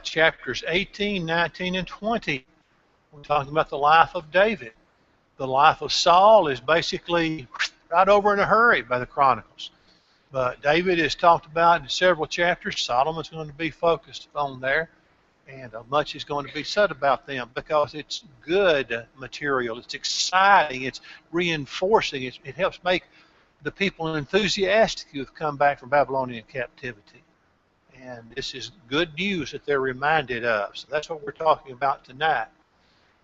chapters 18, 19, and 20. We're talking about the life of David. The life of Saul is basically right over in a hurry by the Chronicles. But David is talked about in several chapters. Solomon's going to be focused on there. And much is going to be said about them because it's good material. It's exciting. It's reinforcing. It helps make the people enthusiastic who have come back from Babylonian captivity. And this is good news that they're reminded of. So that's what we're talking about tonight.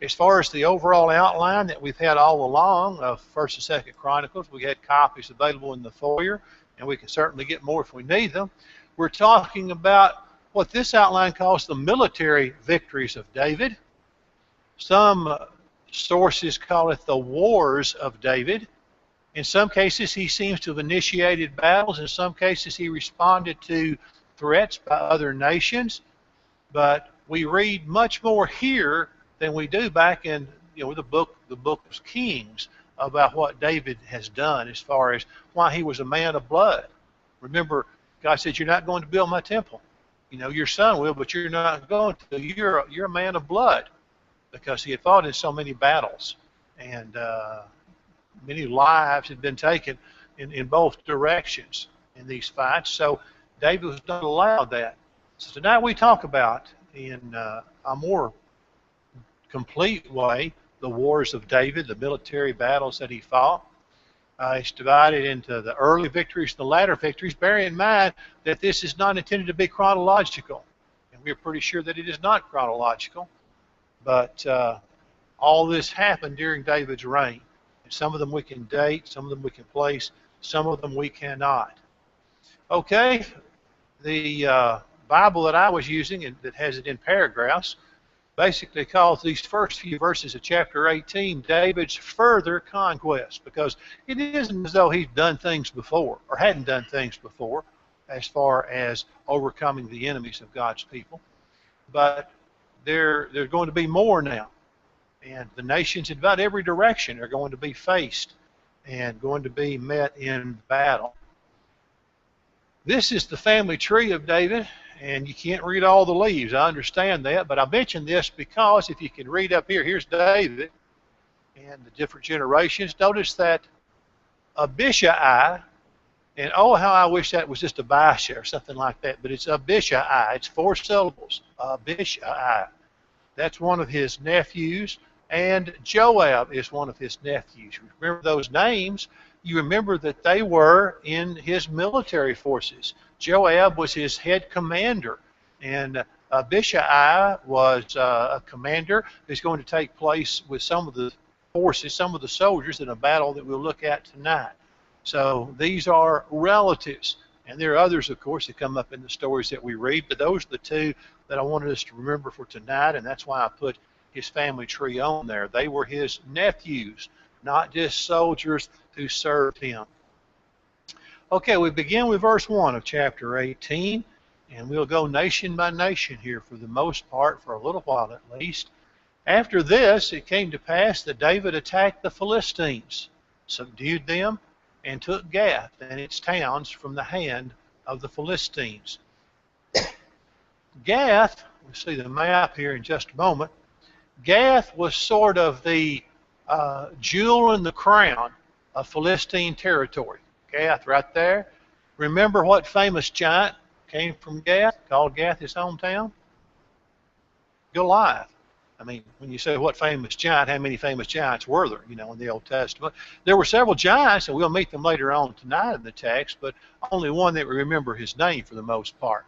As far as the overall outline that we've had all along of 1st and 2nd Chronicles, we had copies available in the foyer, and we can certainly get more if we need them. We're talking about what this outline calls the military victories of David. Some sources call it the wars of David. In some cases, he seems to have initiated battles. In some cases, he responded to threats by other nations. But we read much more here than we do back in the book of Kings about what David has done as far as why he was a man of blood. Remember, God said, "You're not going to build my temple. Your son will, but you're not going to. You're a man of blood," because he had fought in so many battles, and many lives had been taken in both directions in these fights. So David was not allowed that. So tonight we talk about, in a more complete way, the wars of David, the military battles that he fought. It's divided into the early victories and the latter victories. Bear in mind that this is not intended to be chronological. And we're pretty sure that it is not chronological. But all this happened during David's reign. And some of them we can date, some of them we can place, some of them we cannot. Okay, the Bible that I was using, and that has it in paragraphs, basically calls these first few verses of chapter 18 David's further conquest, because it isn't as though he's done things before or hadn't done things before as far as overcoming the enemies of God's people, but there's going to be more now, and the nations in about every direction are going to be faced and going to be met in battle. This is the family tree of David. And you can't read all the leaves. I understand that. But I mention this because if you can read up here, here's David and the different generations. Notice that Abishai, and oh, how I wish that was just Abishai or something like that. But it's Abishai. It's 4 syllables. Abishai. That's one of his nephews. And Joab is one of his nephews. Remember those names. You remember that they were in his military forces. Joab was his head commander, and Abishai was a commander who's going to take place with some of the forces, some of the soldiers in a battle that we'll look at tonight. So these are relatives, and there are others, of course, that come up in the stories that we read, but those are the two that I wanted us to remember for tonight, and that's why I put his family tree on there. They were his nephews, not just soldiers who served him. Okay, we begin with verse 1 of chapter 18, and we'll go nation by nation here for the most part, for a little while at least. After this, it came to pass that David attacked the Philistines, subdued them, and took Gath and its towns from the hand of the Philistines. Gath, we'll see the map here in just a moment. Gath was sort of the jewel in the crown of Philistine territory. Gath right there. Remember what famous giant came from Gath, called Gath his hometown? Goliath. I mean, when you say what famous giant, how many famous giants were there, in the Old Testament? There were several giants, and we'll meet them later on tonight in the text, but only one that we remember his name for the most part.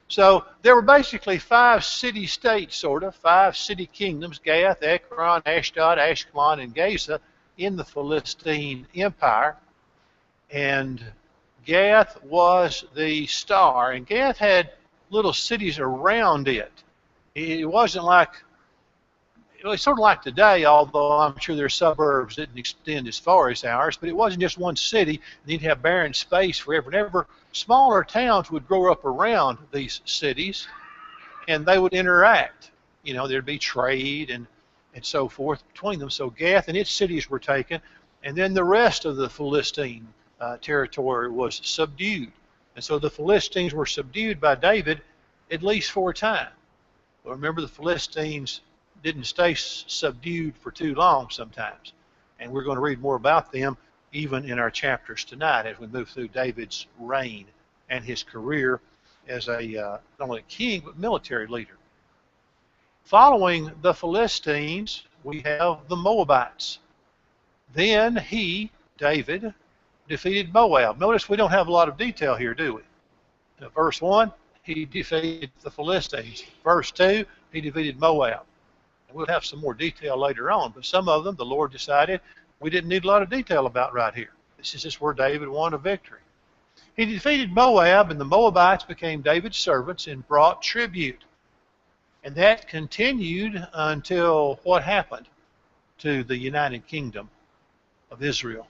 So there were basically 5 city-states, sort of, 5 city kingdoms, Gath, Ekron, Ashdod, Ashkelon, and Gaza, in the Philistine Empire. And Gath was the star, and Gath had little cities around it. It wasn't like, it's sort of like today, although I'm sure their suburbs didn't extend as far as ours, but it wasn't just one city, and you'd have barren space forever and ever. Smaller towns would grow up around these cities, and they would interact. There'd be trade and so forth between them. So Gath and its cities were taken, and then the rest of the Philistine territory was subdued. And so the Philistines were subdued by David at least 4 times. But remember, the Philistines didn't stay subdued for too long sometimes. And we're going to read more about them even in our chapters tonight as we move through David's reign and his career as a not only a king but military leader. Following the Philistines, we have the Moabites. Then he, David, defeated Moab. Notice we don't have a lot of detail here, do we? Verse 1, he defeated the Philistines. Verse 2, he defeated Moab. And we'll have some more detail later on, but some of them the Lord decided we didn't need a lot of detail about right here. This is just where David won a victory. He defeated Moab, and the Moabites became David's servants and brought tribute. And that continued until what happened to the United Kingdom of Israel.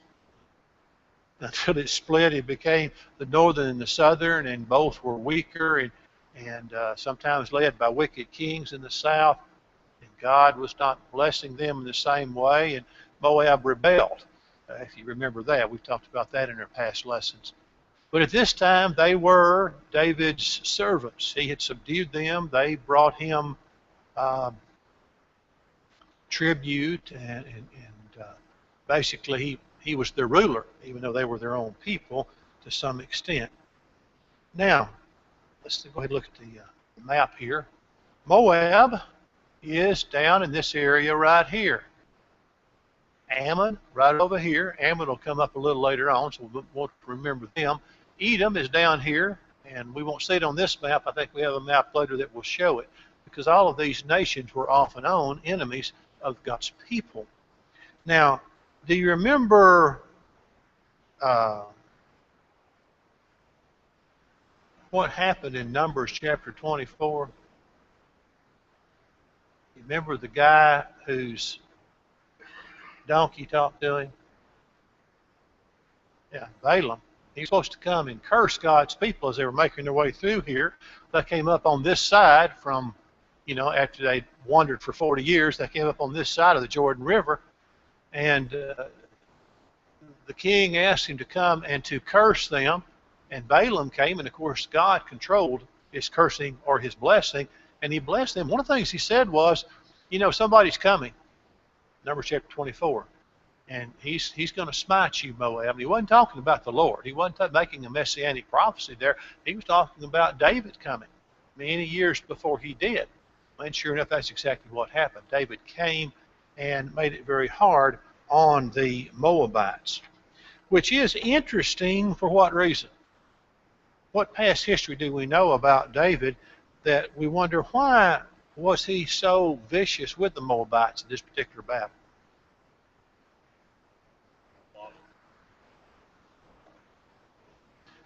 Until it split, it became the northern and the southern, and both were weaker and sometimes led by wicked kings in the south. And God was not blessing them in the same way, and Moab rebelled. If you remember that, we've talked about that in our past lessons. But at this time, they were David's servants. He had subdued them. They brought him tribute, and basically he was their ruler, even though they were their own people to some extent. Now, let's go ahead and look at the map here. Moab is down in this area right here. Ammon right over here. Ammon will come up a little later on, so we won't remember them. Edom is down here, and we won't see it on this map. I think we have a map later that will show it, because all of these nations were off and on enemies of God's people. Now, do you remember what happened in Numbers chapter 24? You remember the guy whose donkey talked to him? Yeah, Balaam. He's supposed to come and curse God's people as they were making their way through here. They came up on this side from, after they wandered for 40 years, they came up on this side of the Jordan River, and the king asked him to come and to curse them, and Balaam came, and of course God controlled his cursing or his blessing, and he blessed them. One of the things he said was, somebody's coming, Numbers chapter 24. And he's going to smite you, Moab. And he wasn't talking about the Lord. He wasn't making a messianic prophecy there. He was talking about David coming many years before he did. And sure enough, that's exactly what happened. David came and made it very hard on the Moabites, which is interesting for what reason? What past history do we know about David that we wonder why was he so vicious with the Moabites in this particular battle?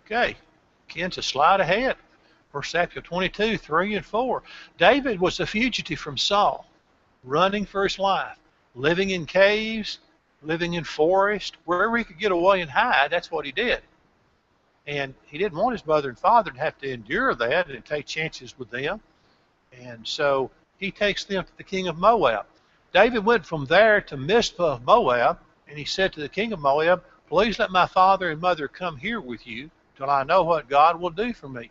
Okay, Ken's a slide ahead. 1 Samuel 22, 3 and 4. David was a fugitive from Saul, running for his life, living in caves, living in forests, wherever he could get away and hide, that's what he did. And he didn't want his mother and father to have to endure that and take chances with them. And so he takes them to the king of Moab. David went from there to Mizpah of Moab, and he said to the king of Moab, "Please let my father and mother come here with you till I know what God will do for me."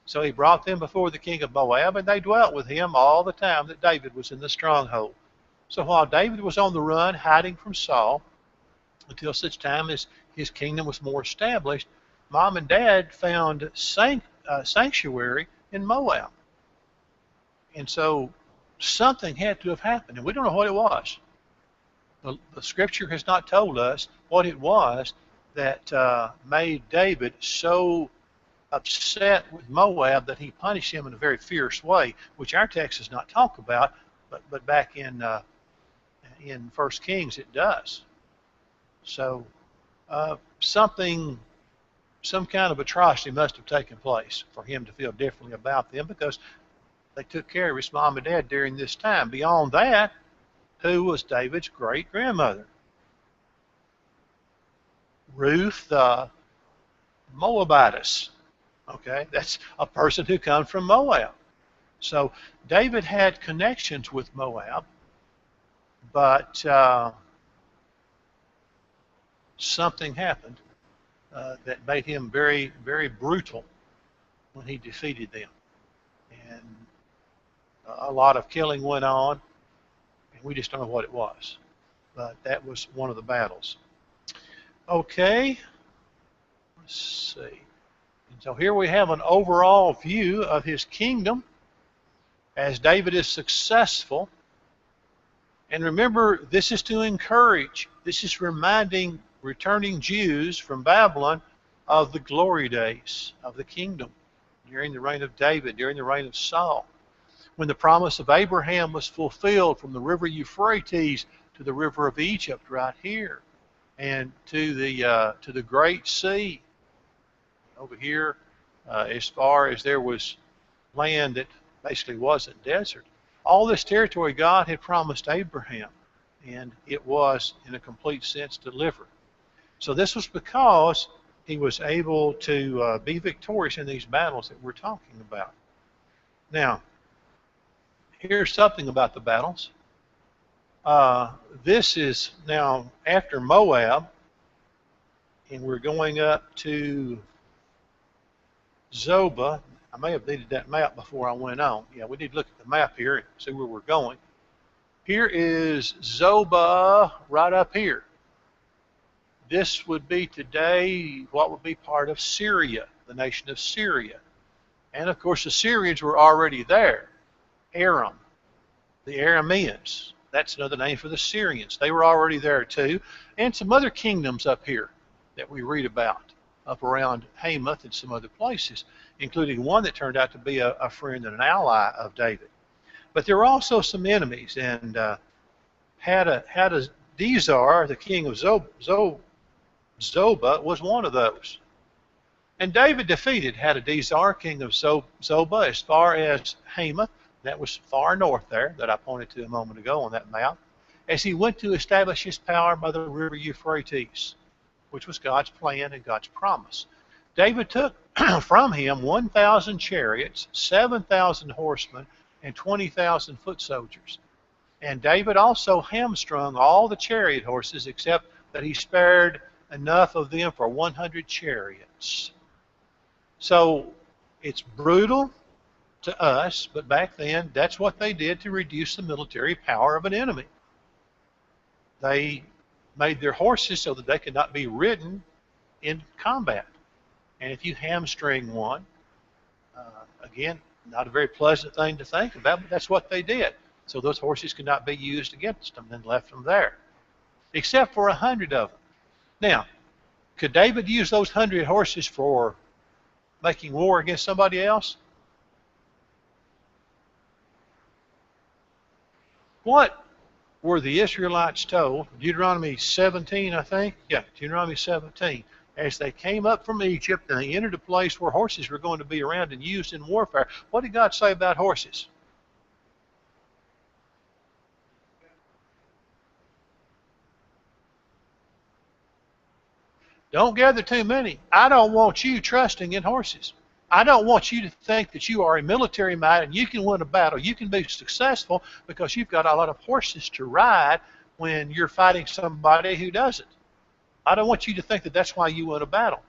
So he brought them before the king of Moab, and they dwelt with him all the time that David was in the stronghold. So while David was on the run, hiding from Saul, until such time as his kingdom was more established, Mom and Dad found sanctuary in Moab. And so something had to have happened, and we don't know what it was. The scripture has not told us what it was that made David so upset with Moab that he punished him in a very fierce way, which our text does not talk about, but back in 1 Kings it does. So some kind of atrocity must have taken place for him to feel differently about them, because they took care of his mom and dad during this time. Beyond that, who was David's great-grandmother? Ruth the Moabitess. Okay, that's a person who comes from Moab. So David had connections with Moab, but something happened that made him very, very brutal when he defeated them. And a lot of killing went on, and we just don't know what it was. But that was one of the battles. Okay, let's see. And so here we have an overall view of his kingdom as David is successful. And remember, this is to encourage, this is reminding returning Jews from Babylon of the glory days of the kingdom during the reign of David, during the reign of Saul, when the promise of Abraham was fulfilled from the river Euphrates to the river of Egypt right here, and to the Great Sea over here, as far as there was land that basically wasn't desert. All this territory God had promised Abraham, and it was, in a complete sense, delivered. So this was because he was able to be victorious in these battles that we're talking about. Now, here's something about the battles. This is now after Moab, and we're going up to Zobah. I may have needed that map before I went on. Yeah, we need to look at the map here and see where we're going. Here is Zobah right up here. This would be today what would be part of Syria, the nation of Syria. And of course the Syrians were already there. Aram, the Arameans, that's another name for the Syrians. They were already there too. And some other kingdoms up here that we read about, up around Hamath and some other places, including one that turned out to be a friend and an ally of David. But there were also some enemies, and Hadadezar, the king of Zobah, was one of those. And David defeated Hadadezar, king of Zobah, as far as Hamath. That was far north there, that I pointed to a moment ago on that map, as he went to establish his power by the river Euphrates, which was God's plan and God's promise. David took from him 1,000 chariots, 7,000 horsemen, and 20,000 foot soldiers. And David also hamstrung all the chariot horses, except that he spared enough of them for 100 chariots. So it's brutal to us, but back then that's what they did to reduce the military power of an enemy. They made their horses so that they could not be ridden in combat. And if you hamstring one, again, not a very pleasant thing to think about, but that's what they did. So those horses could not be used against them and left them there, except for 100 of them. Now, could David use those 100 horses for making war against somebody else? What were the Israelites told? Deuteronomy 17, I think. Yeah, Deuteronomy 17. As they came up from Egypt and they entered a place where horses were going to be around and used in warfare, what did God say about horses? Don't gather too many. I don't want you trusting in horses. I don't want you to think that you are a military might and you can win a battle. You can be successful because you've got a lot of horses to ride when you're fighting somebody who doesn't. I don't want you to think that that's why you win a battle.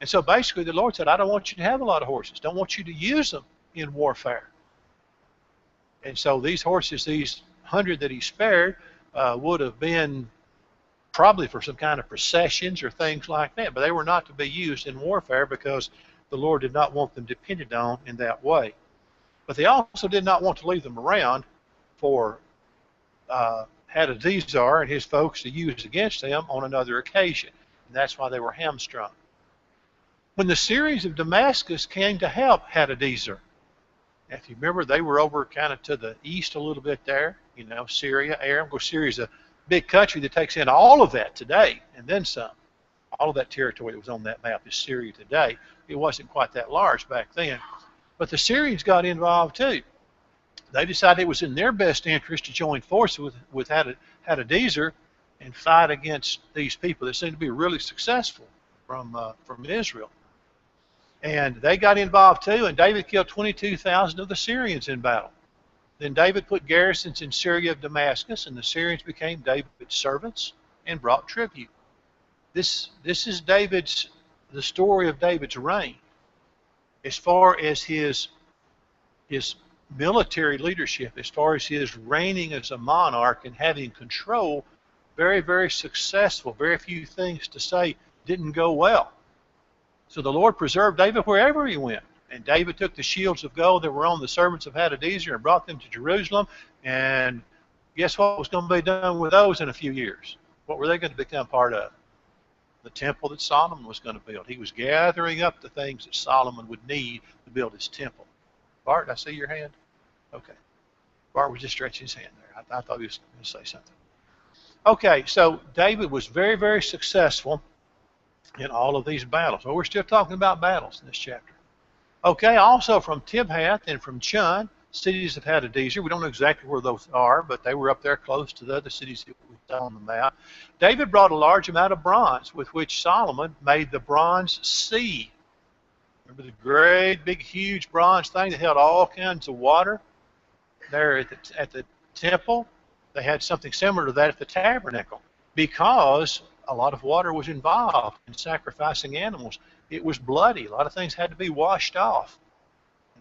And so basically the Lord said, I don't want you to have a lot of horses. Don't want you to use them in warfare. And so these horses, these 100 that he spared, would have been probably for some kind of processions or things like that. But they were not to be used in warfare because the Lord did not want them depended on in that way. But they also did not want to leave them around for Hadadezar and his folks to use against them on another occasion. And that's why they were hamstrung. When the Syrians of Damascus came to help Hadadezar, if you remember, they were over kind of to the east a little bit there, you know, Syria, Aram. Of course, Syria's a big country that takes in all of that today and then some. All of that territory that was on that map is Syria today. It wasn't quite that large back then. But the Syrians got involved too. They decided it was in their best interest to join forces with Hadadezar and fight against these people that seemed to be really successful from Israel. And they got involved too, and David killed 22,000 of the Syrians in battle. Then David put garrisons in Syria of Damascus, and the Syrians became David's servants and brought tribute. This is the story of David's reign. As far as his military leadership, as far as his reigning as a monarch and having control, very, very successful. Very few things to say didn't go well. So the Lord preserved David wherever he went. And David took the shields of gold that were on the servants of Hadadezer and brought them to Jerusalem. And guess what was going to be done with those in a few years? What were they going to become part of? The temple that Solomon was going to build. He was gathering up the things that Solomon would need to build his temple. Bart, I see your hand? Okay. Bart was just stretching his hand there. I thought he was going to say something. Okay, so David was very, very successful in all of these battles. Well, we're still talking about battles in this chapter. Okay, also from Tibhath and from Chun, cities of Hadadezer. We don't know exactly where those are, but they were up there close to the other cities that we saw on the map. David brought a large amount of bronze, with which Solomon made the bronze sea. Remember the great, big, huge bronze thing that held all kinds of water? There at the temple, they had something similar to that at the tabernacle, because a lot of water was involved in sacrificing animals. It was bloody. A lot of things had to be washed off,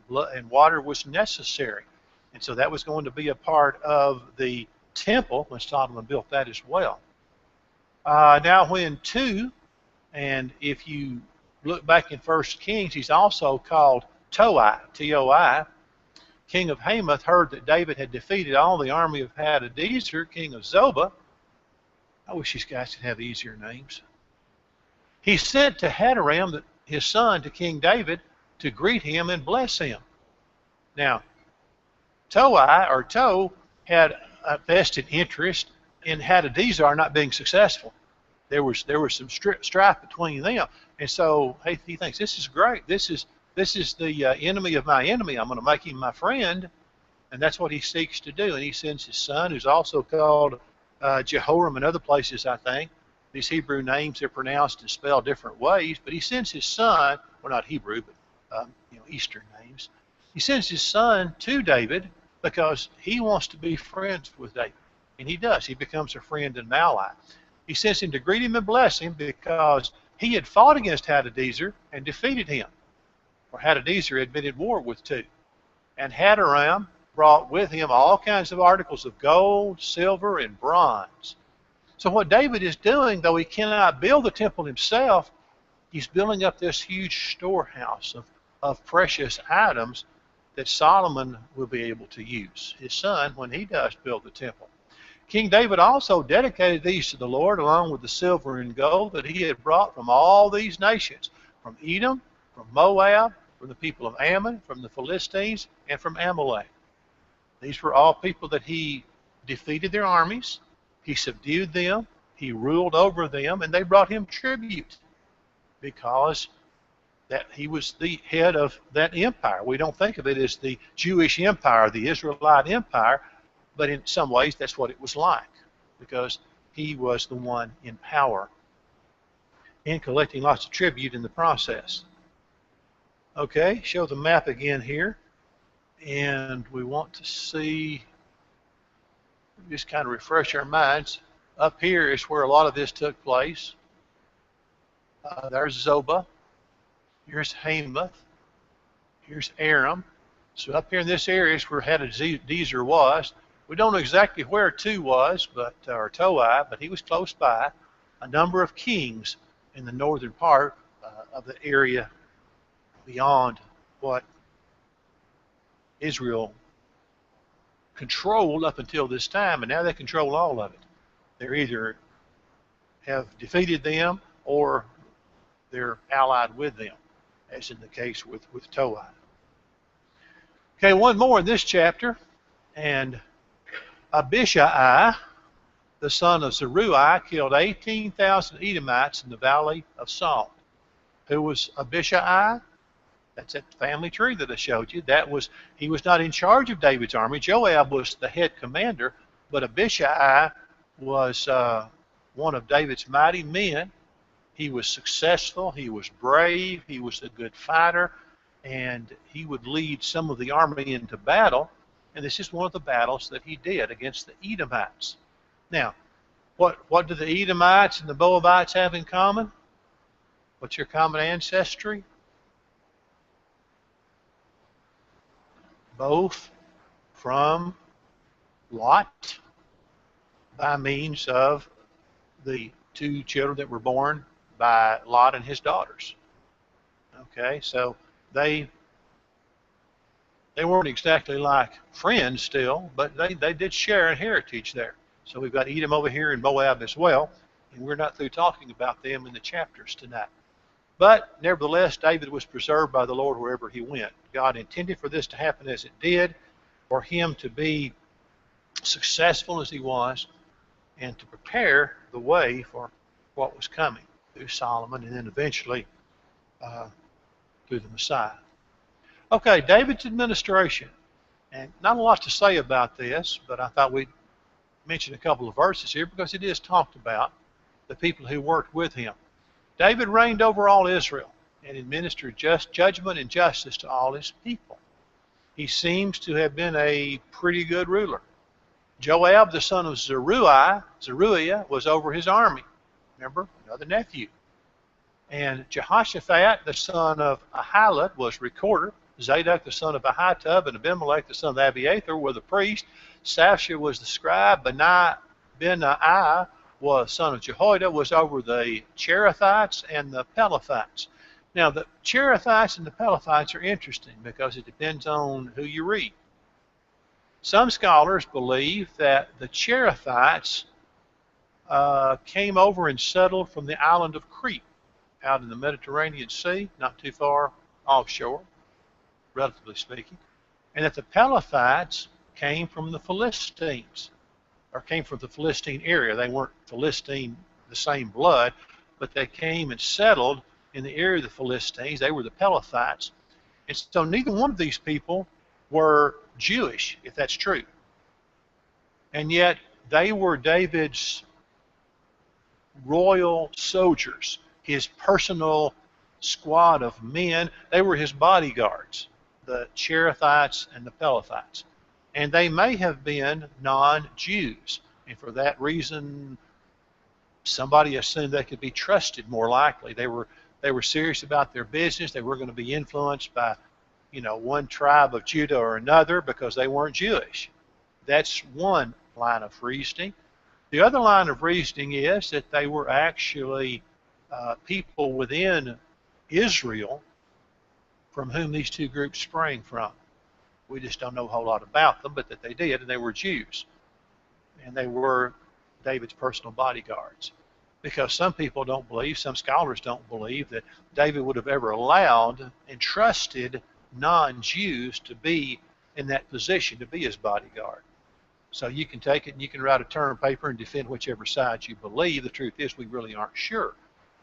and water was necessary. And so that was going to be a part of the temple when Solomon built that as well. Now when and if you look back in 1 Kings, he's also called Toi, T-O-I. King of Hamath heard that David had defeated all the army of Hadadezer, king of Zobah. I wish these guys could have easier names. He sent to Hadaram, his son, to King David to greet him and bless him. Now, Toi, or To, had a vested interest in Hadadezer not being successful. There was some strife between them, and so he thinks, this is great. This is the enemy of my enemy. I'm going to make him my friend, and that's what he seeks to do. And he sends his son, who's also called Jehoram in other places, I think. These Hebrew names are pronounced and spelled different ways, but he sends his son, well, not Hebrew, but Eastern names. He sends his son to David because he wants to be friends with David, and he does. He becomes a friend and an ally. He sends him to greet him and bless him because he had fought against Hadadezer and defeated him. For Hadadezer had been at war with two. And Hadaram brought with him all kinds of articles of gold, silver, and bronze. So what David is doing, though he cannot build the temple himself, he's building up this huge storehouse of precious items that Solomon will be able to use, his son, when he does build the temple. King David also dedicated these to the Lord, along with the silver and gold that he had brought from all these nations, from Edom, from Moab, from the people of Ammon, from the Philistines, and from Amalek. These were all people that he defeated their armies, he subdued them, he ruled over them, and they brought him tribute because that he was the head of that empire. We don't think of it as the Jewish empire, the Israelite empire, but in some ways that's what it was like, because he was the one in power and collecting lots of tribute in the process. Okay, show the map again here, and we want to see, just kind of refresh our minds. Up here is where a lot of this took place. There's Zobah, here's Hamath, here's Aram. So up here in this area is where Hadadezer was. We don't know exactly where Tu was, or Toi, but he was close by. A number of kings in the northern part of the area beyond what Israel controlled up until this time, and now they control all of it. They're either have defeated them or they're allied with them, as in the case with Toi. Okay, one more in this chapter, and Abishai, the son of Zeruiah, killed 18,000 Edomites in the valley of Salt. Who was Abishai? That's that family tree that I showed you. He was not in charge of David's army. Joab was the head commander, but Abishai was one of David's mighty men. He was successful, he was brave, he was a good fighter, and he would lead some of the army into battle. And this is one of the battles that he did against the Edomites. Now, what do the Edomites and the Moabites have in common? What's your common ancestry? Both from Lot by means of the two children that were born by Lot and his daughters. Okay, so they weren't exactly like friends still, but they did share a heritage there. So we've got Edom over here and Moab as well, and we're not through talking about them in the chapters tonight. But nevertheless, David was preserved by the Lord wherever he went. God intended for this to happen as it did, for him to be successful as he was, and to prepare the way for what was coming through Solomon and then eventually through the Messiah. Okay, David's administration. And not a lot to say about this, but I thought we'd mention a couple of verses here because it is talked about the people who worked with him. David reigned over all Israel and administered just judgment and justice to all his people. He seems to have been a pretty good ruler. Joab, the son of Zeruiah, was over his army. Remember, another nephew. And Jehoshaphat, the son of Ahilud, was recorder. Zadok, the son of Ahitub, and Abimelech, the son of Abiathar, were the priests. Shaphat was the scribe. Benaiah, was son of Jehoiada, was over the Cherethites and the Pelethites. Now, the Cherethites and the Pelethites are interesting because it depends on who you read. Some scholars believe that the Cherethites came over and settled from the island of Crete out in the Mediterranean Sea, not too far offshore, relatively speaking, and that the Pelethites came from the Philistines, or came from the Philistine area. They weren't Philistine, the same blood, but they came and settled in the area of the Philistines. They were the Pelethites. And so neither one of these people were Jewish, if that's true. And yet they were David's royal soldiers, his personal squad of men. They were his bodyguards, the Cherethites and the Pelethites. And they may have been non-Jews. And for that reason, somebody assumed they could be trusted more likely. They were serious about their business. They were going to be influenced by, one tribe of Judah or another because they weren't Jewish. That's one line of reasoning. The other line of reasoning is that they were actually people within Israel from whom these two groups sprang from. We just don't know a whole lot about them, but that they did, and they were Jews. And they were David's personal bodyguards. Because some people don't believe, some scholars don't believe, that David would have ever allowed and trusted non-Jews to be in that position, to be his bodyguard. So you can take it and you can write a term paper and defend whichever side you believe. The truth is we really aren't sure.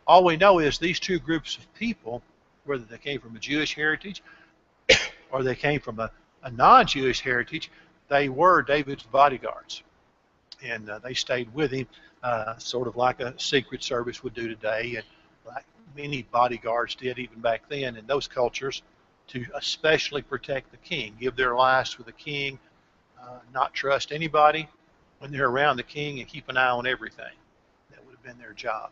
All we know is these two groups of people, whether they came from a Jewish heritage or they came from a non-Jewish heritage, they were David's bodyguards. And they stayed with him sort of like a Secret Service would do today, and like many bodyguards did even back then in those cultures, to especially protect the king, give their lives for the king, not trust anybody when they're around the king, and keep an eye on everything. That would have been their job.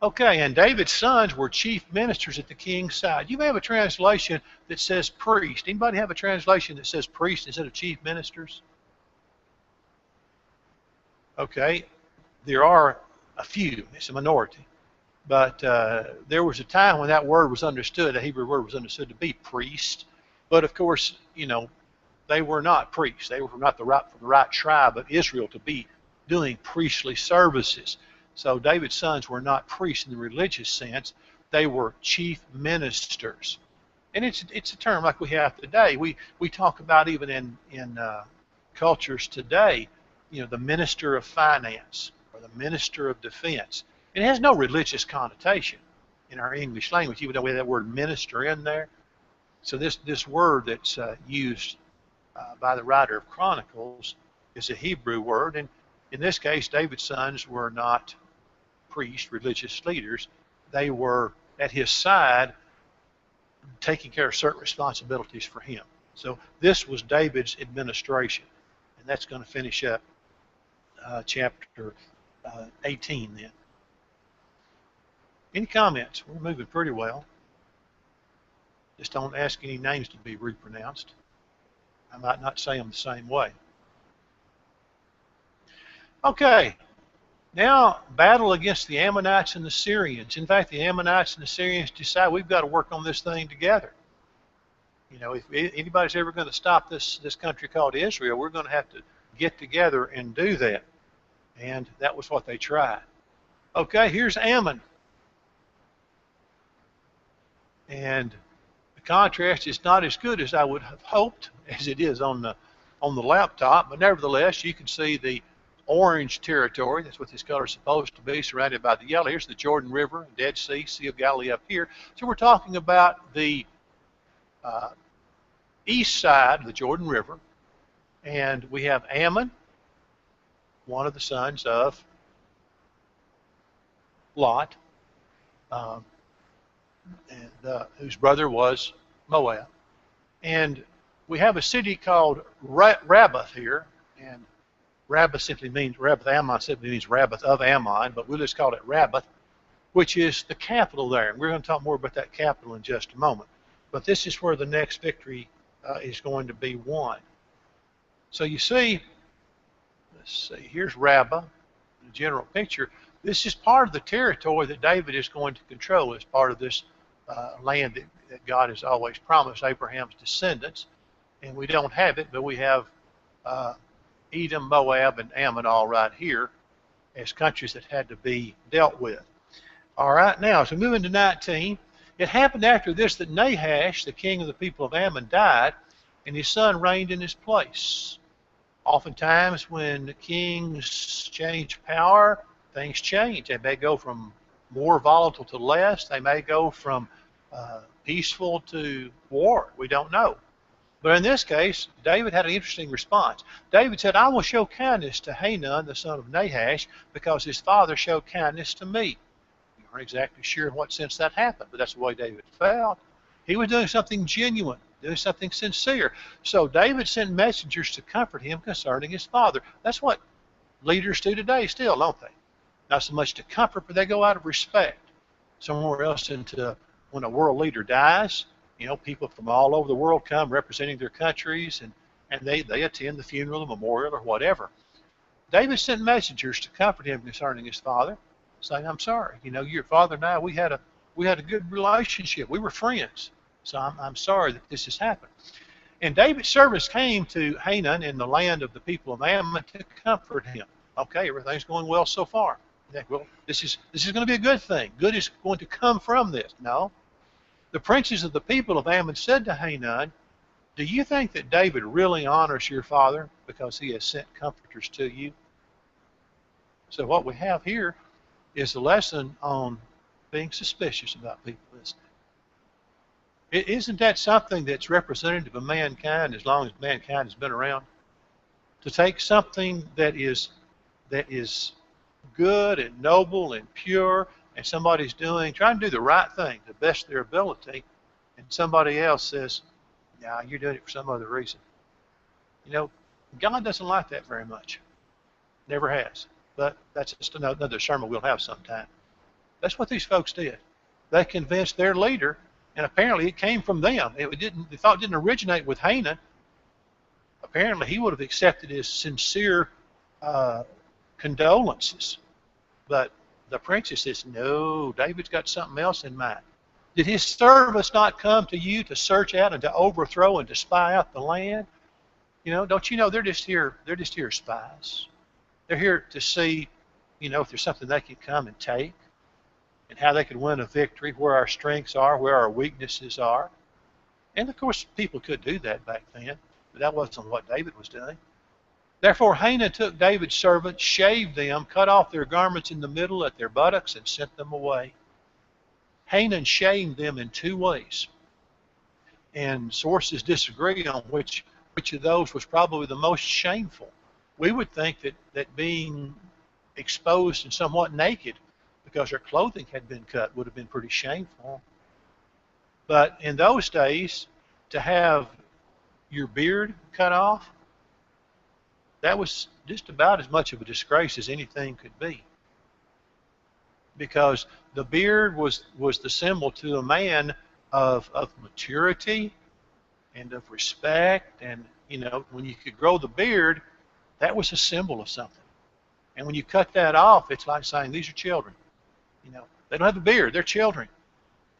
Okay, and David's sons were chief ministers at the king's side. You may have a translation that says priest. Anybody have a translation that says priest instead of chief ministers? Okay, there are a few. It's a minority. But there was a time when that word was understood, the Hebrew word was understood to be priest. But of course, they were not priests. They were from the right tribe of Israel to be doing priestly services. So David's sons were not priests in the religious sense. They were chief ministers. And it's a term like we have today. We talk about even in cultures today, the minister of finance or the minister of defense. It has no religious connotation in our English language, even though we have that word minister in there. So this word that's used by the writer of Chronicles is a Hebrew word. And in this case, David's sons were not priests, religious leaders. They were at his side taking care of certain responsibilities for him. So this was David's administration. And that's going to finish up chapter 18 then. Any comments? We're moving pretty well. Just don't ask any names to be repronounced. I might not say them the same way. Okay, now battle against the Ammonites and the Syrians. In fact, the Ammonites and the Syrians decide we've got to work on this thing together. You know, if anybody's ever going to stop this country called Israel, we're going to have to get together and do that. And that was what they tried. Okay, here's Ammon. And the contrast is not as good as I would have hoped as it is on the laptop, but nevertheless, you can see the orange territory. That's what this color is supposed to be, surrounded by the yellow. Here's the Jordan River, Dead Sea, Sea of Galilee up here. So we're talking about the east side of the Jordan River, and we have Ammon, one of the sons of Lot, whose brother was Moab. And we have a city called Rabbath here, and Rabbath simply means, Ammon simply means Rabbath of Ammon, but we'll just call it Rabbath, which is the capital there. And we're going to talk more about that capital in just a moment. But this is where the next victory is going to be won. So you see, let's see, here's Rabbah, the general picture. This is part of the territory that David is going to control as part of this land that God has always promised Abraham's descendants. And we don't have it, but we have Edom, Moab, and Ammon all right here as countries that had to be dealt with. All right, now, as we move into 19, it happened after this that Nahash, the king of the people of Ammon, died, and his son reigned in his place. Oftentimes, when the kings change power, things change. They may go from more volatile to less. They may go from peaceful to war. We don't know. But in this case, David had an interesting response. David said, I will show kindness to Hanun, the son of Nahash, because his father showed kindness to me. We aren't exactly sure in what sense that happened, but that's the way David felt. He was doing something genuine, doing something sincere. So David sent messengers to comfort him concerning his father. That's what leaders do today still, don't they? Not so much to comfort, but they go out of respect. Somewhere else into when a world leader dies, you know, people from all over the world come representing their countries, and they attend the funeral, the memorial, or whatever. David sent messengers to comfort him concerning his father, saying, I'm sorry. You know, your father and I, we had a good relationship. We were friends. So I'm sorry that this has happened. And David's servants came to Hanun in the land of the people of Ammon to comfort him. Okay, everything's going well so far. Well, this is going to be a good thing. Good is going to come from this. No. The princes of the people of Ammon said to Hanun, do you think that David really honors your father because he has sent comforters to you? So what we have here is a lesson on being suspicious about people, isn't it? Isn't that something that's representative of mankind as long as mankind has been around? To take something that is good and noble and pure, and somebody's trying to do the right thing to the best of their ability, and somebody else says, nah, you're doing it for some other reason. You know, God doesn't like that very much. Never has. But that's just another sermon we'll have sometime. That's what these folks did. They convinced their leader, and apparently it came from them. The thought didn't originate with Hanun. Apparently he would have accepted his sincere condolences. But the princess says, no, David's got something else in mind. Did his servants not come to you to search out and to overthrow and to spy out the land? You know, don't you know they're just here as spies. They're here to see, you know, if there's something they can come and take, and how they can win a victory, where our strengths are, where our weaknesses are. And of course, people could do that back then, but that wasn't what David was doing. Therefore Hanun took David's servants, shaved them, cut off their garments in the middle at their buttocks, and sent them away. Hanun shamed them in two ways. And sources disagree on which of those was probably the most shameful. We would think that being exposed and somewhat naked because their clothing had been cut would have been pretty shameful. But in those days, to have your beard cut off, that was just about as much of a disgrace as anything could be. Because the beard was the symbol to a man of maturity and of respect and when you could grow the beard, that was a symbol of something. And when you cut that off, it's like saying, these are children. They don't have a beard. They're children.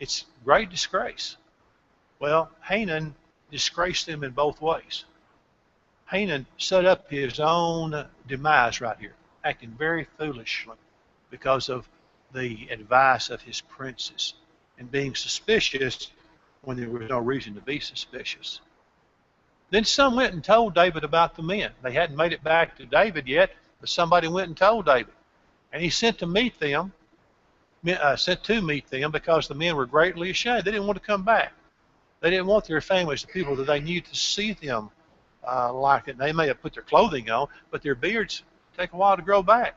It's great disgrace. Well, Hanan disgraced them in both ways. Hanan set up his own demise right here, acting very foolishly because of the advice of his princes and being suspicious when there was no reason to be suspicious. Then some went and told David about the men. They hadn't made it back to David yet, but somebody went and told David. And he sent to meet them because the men were greatly ashamed. They didn't want to come back. They didn't want their families, the people that they knew, to see them like it. They may have put their clothing on, but their beards take a while to grow back.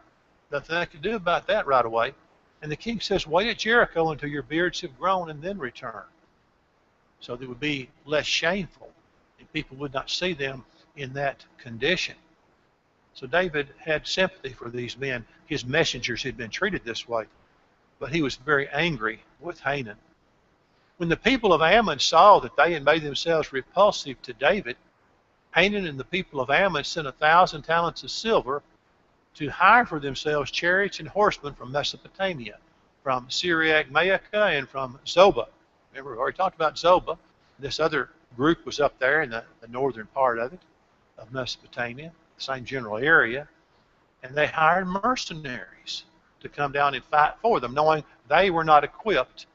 Nothing they could do about that right away. And the king says, wait at Jericho until your beards have grown and then return. So they would be less shameful and people would not see them in that condition. So David had sympathy for these men. His messengers had been treated this way, but he was very angry with Hanan. When the people of Ammon saw that they had made themselves repulsive to David, Hanan and the people of Ammon sent 1,000 talents of silver to hire for themselves chariots and horsemen from Mesopotamia, from Syriac-Maacah and from Zobah. Remember, we already talked about Zobah. This other group was up there in the northern part of it, of Mesopotamia, the same general area. And they hired mercenaries to come down and fight for them, knowing they were not equipped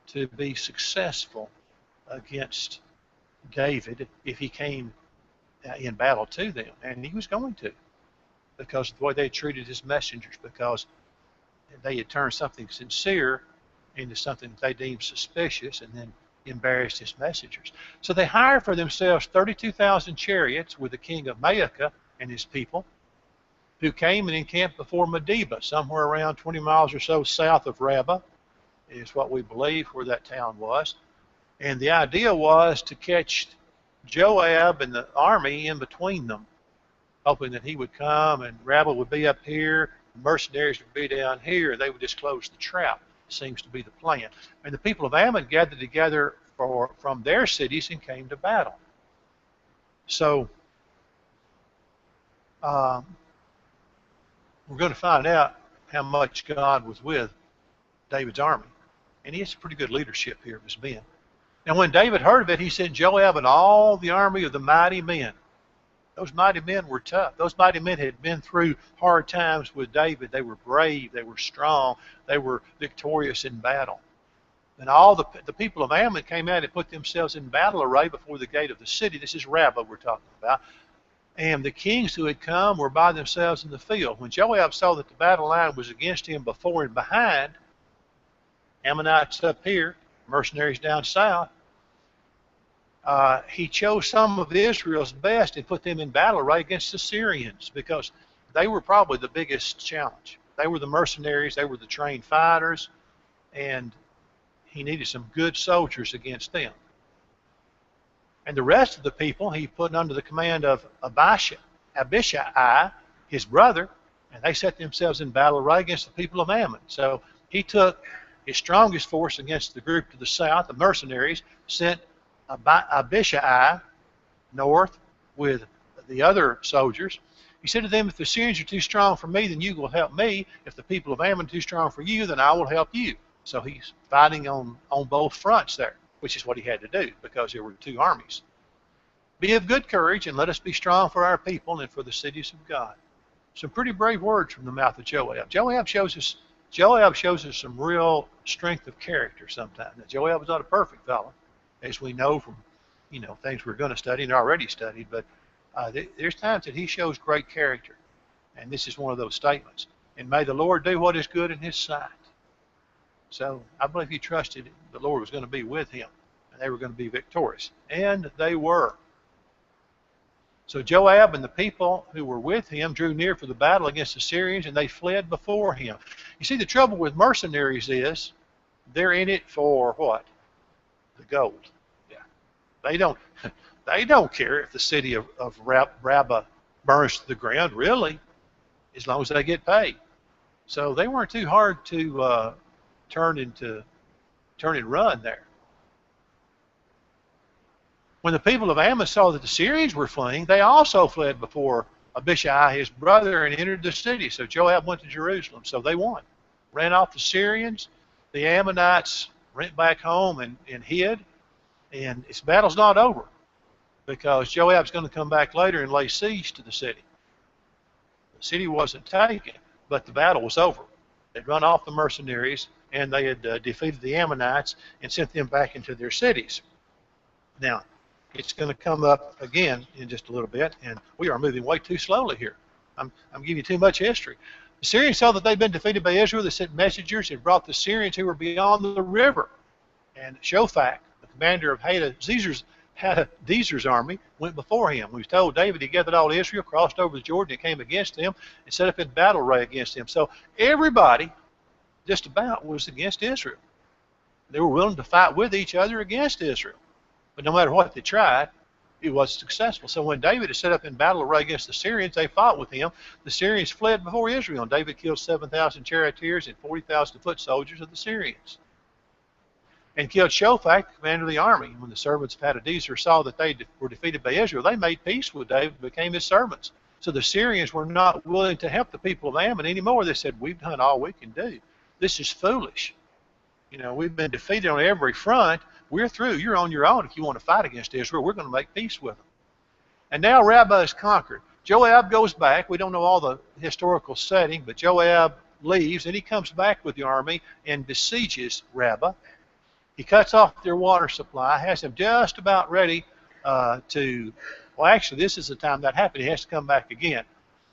to be successful against David if he came in battle to them. And he was going to, because of the way they treated his messengers, because they had turned something sincere into something that they deemed suspicious and then embarrassed his messengers. So they hired for themselves 32,000 chariots with the king of Maacah and his people, who came and encamped before Medeba, somewhere around 20 miles or so south of Rabbah, is what we believe where that town was. And the idea was to catch Joab and the army in between them, hoping that he would come and Rabbah would be up here, the mercenaries would be down here, and they would just close the trap. Seems to be the plan. And the people of Ammon gathered together from their cities and came to battle. So we're going to find out how much God was with David's army. And he has pretty good leadership here of his men. Now when David heard of it, he sent Joab and all the army of the mighty men. Those mighty men were tough. Those mighty men had been through hard times with David. They were brave. They were strong. They were victorious in battle. And all the people of Ammon came out and put themselves in battle array before the gate of the city. This is Rabbah we're talking about. And the kings who had come were by themselves in the field. When Joab saw that the battle line was against him before and behind, Ammonites up here, mercenaries down south, he chose some of Israel's best and put them in battle array against the Syrians, because they were probably the biggest challenge. They were the mercenaries, they were the trained fighters, and he needed some good soldiers against them. And the rest of the people he put under the command of Abishai, his brother, and they set themselves in battle array against the people of Ammon. So he took his strongest force against the group to the south, the mercenaries, sent Abishai north with the other soldiers. He said to them, if the Syrians are too strong for me, then you will help me. If the people of Ammon are too strong for you, then I will help you. So he's fighting on both fronts there, which is what he had to do because there were two armies. Be of good courage and let us be strong for our people and for the cities of God. Some pretty brave words from the mouth of Joab. Joab shows us some real strength of character sometimes. Now, Joab was not a perfect fellow, as we know from things we're going to study and already studied, but there's times that he shows great character, and this is one of those statements. And may the Lord do what is good in his sight. So I believe he trusted the Lord was going to be with him, and they were going to be victorious, and they were. So Joab and the people who were with him drew near for the battle against the Syrians, and they fled before him. You see, the trouble with mercenaries is they're in it for what? The gold. Yeah. They don't care if the city of Rabbah burns to the ground, really, as long as they get paid. So they weren't too hard to turn and run there. When the people of Ammon saw that the Syrians were fleeing, they also fled before Abishai, his brother, and entered the city. So Joab went to Jerusalem. So they won. Ran off the Syrians. The Ammonites went back home and hid. And this battle's not over, because Joab's going to come back later and lay siege to the city. The city wasn't taken, but the battle was over. They'd run off the mercenaries, and they had defeated the Ammonites and sent them back into their cities. Now, it's going to come up again in just a little bit, and we are moving way too slowly here. I'm giving you too much history. The Syrians saw that they'd been defeated by Israel. They sent messengers and brought the Syrians who were beyond the river. And Shophak, the commander of Hadadezer's army, went before him. We was told David, he gathered all Israel, crossed over the Jordan, and came against them, and set up in battle array against them. So everybody just about was against Israel. They were willing to fight with each other against Israel. But no matter what they tried, it wasn't successful. So when David had set up in battle array against the Syrians, they fought with him. The Syrians fled before Israel, and David killed 7,000 charioteers and 40,000 foot soldiers of the Syrians, and killed Shophak, the commander of the army. When the servants of Hadadezer saw that they were defeated by Israel, they made peace with David and became his servants. So the Syrians were not willing to help the people of Ammon anymore. They said, we've done all we can do. This is foolish. You know, we've been defeated on every front. We're through. You're on your own. If you want to fight against Israel, we're going to make peace with them. And now Rabbah is conquered. Joab goes back. We don't know all the historical setting, but Joab leaves, and he comes back with the army and besieges Rabbah. He cuts off their water supply, has them just about ready well, actually, this is the time that happened. He has to come back again.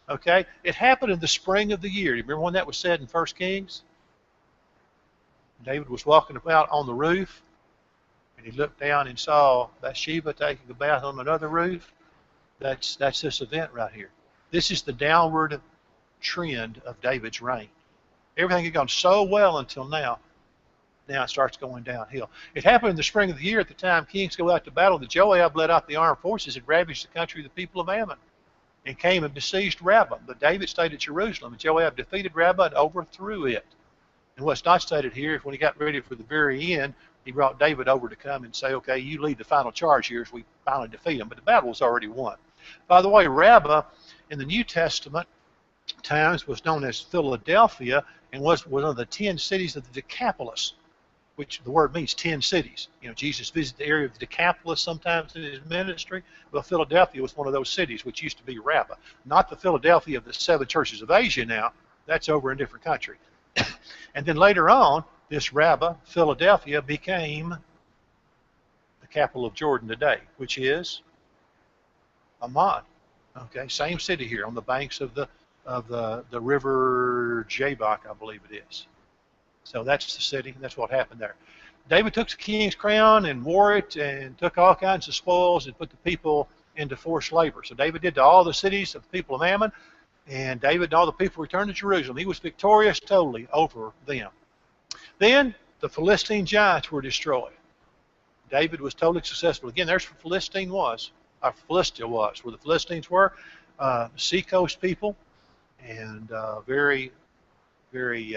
Okay? It happened in the spring of the year. Do you remember when that was said in 1 Kings? David was walking about on the roof, and he looked down and saw Bathsheba taking a bath on another roof. That's this event right here. This is the downward trend of David's reign. Everything had gone so well until now. Now it starts going downhill. It happened in the spring of the year, at the time kings go out to battle, that Joab led out the armed forces and ravaged the country of the people of Ammon, and came and besieged Rabbah. But David stayed at Jerusalem, and Joab defeated Rabbah and overthrew it. And what's not stated here is when he got ready for the very end, he brought David over to come and say, okay, you lead the final charge here as we finally defeat him. But the battle was already won. By the way, Rabbah in the New Testament times was known as Philadelphia, and was one of the 10 cities of the Decapolis, which the word means 10 cities. You know, Jesus visited the area of the Decapolis sometimes in his ministry. Well, Philadelphia was one of those cities, which used to be Rabbah. Not the Philadelphia of the 7 churches of Asia now. That's over in a different country. And then later on, this Rabbah, Philadelphia, became the capital of Jordan today, which is Amman. Okay, same city here on the banks of the river Jabbok, I believe it is. So that's the city. That's what happened there. David took the king's crown and wore it, and took all kinds of spoils and put the people into forced labor. So David did to all the cities of the people of Ammon, and David and all the people returned to Jerusalem. He was victorious totally over them. Then the Philistine giants were destroyed. David was totally successful. Again, there's where Philistia was, where the Philistines were, seacoast people, and very, very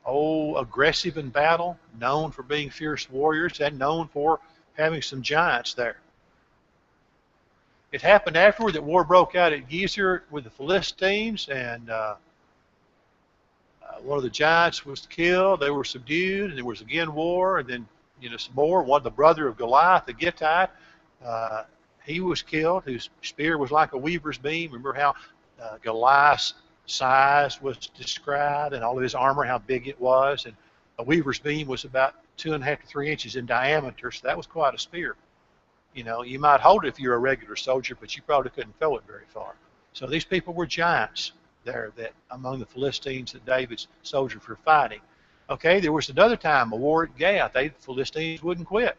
aggressive in battle, known for being fierce warriors, and known for having some giants there. It happened afterward that war broke out at Gezer with the Philistines, and one of the giants was killed. They were subdued, and there was again war, and then some more. One, the brother of Goliath, the Gittite, he was killed, whose spear was like a weaver's beam. Remember how Goliath's size was described, and all of his armor, how big it was, and a weaver's beam was about 2.5 to 3 inches in diameter, so that was quite a spear. You might hold it if you're a regular soldier, but you probably couldn't throw it very far. So these people were giants there, that among the Philistines that David's soldiers were fighting. Okay, there was another time, a war at Gath. The Philistines wouldn't quit.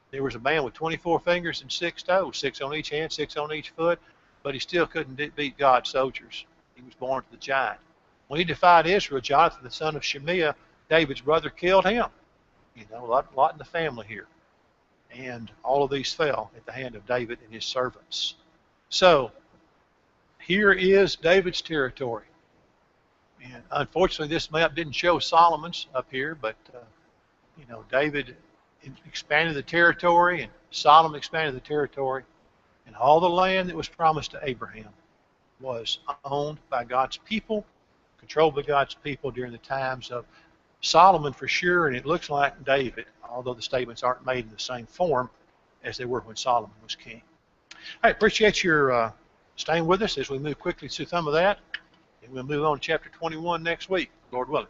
There was a man with 24 fingers and 6 toes, 6 on each hand, 6 on each foot, but he still couldn't beat God's soldiers. He was born to the giant. When he defied Israel, Jonathan, the son of Shemiah, David's brother, killed him. A lot in the family here. And all of these fell at the hand of David and his servants. So, here is David's territory. And unfortunately, this map didn't show Solomon's up here, but, David expanded the territory, and Solomon expanded the territory, and all the land that was promised to Abraham was owned by God's people, controlled by God's people during the times of Solomon for sure, and it looks like David, although the statements aren't made in the same form as they were when Solomon was king. I appreciate your staying with us as we move quickly through some of that, and we'll move on to chapter 21 next week, Lord willing.